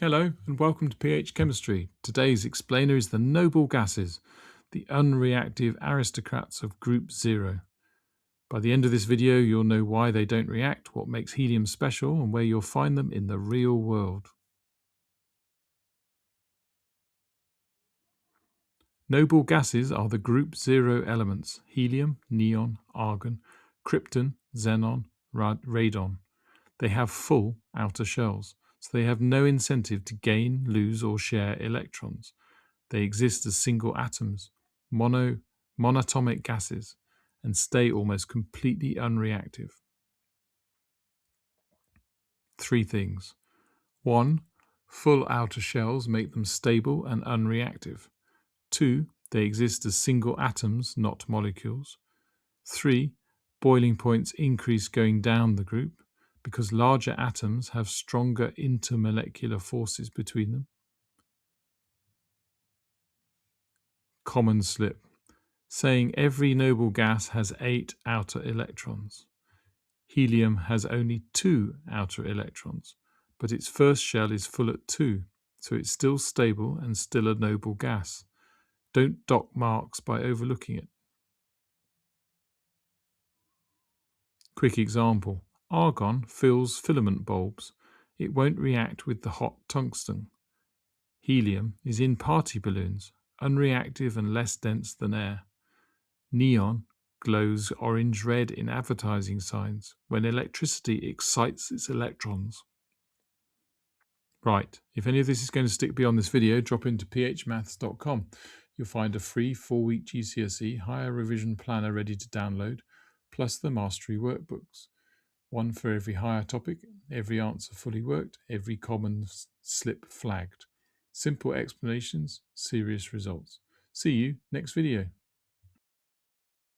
Hello and welcome to PH Chemistry. Today's explainer is the noble gases, the unreactive aristocrats of Group 0. By the end of this video, you'll know why they don't react, what makes helium special, and where you'll find them in the real world. Noble gases are the Group 0 elements: helium, neon, argon, krypton, xenon, radon. They have full outer shells, so they have no incentive to gain, lose, or share electrons. They exist as single atoms, monatomic gases, and stay almost completely unreactive. Three things. 1. Full outer shells make them stable and unreactive. 2. They exist as single atoms, not molecules. 3. Boiling points increase going down the group because larger atoms have stronger intermolecular forces between them. Common slip. Saying every noble gas has 8 outer electrons. Helium has only 2 outer electrons, but its first shell is full at 2, so it's still stable and still a noble gas. Don't dock marks by overlooking it. Quick example. Argon fills filament bulbs. It won't react with the hot tungsten. Helium is in party balloons, unreactive and less dense than air. Neon glows orange-red in advertising signs when electricity excites its electrons. Right, if any of this is going to stick beyond this video, drop into phmaths.com. You'll find a free 4-week GCSE higher revision planner ready to download, plus the mastery workbooks. One for every higher topic, every answer fully worked, every common slip flagged. Simple explanations, serious results. See you next video.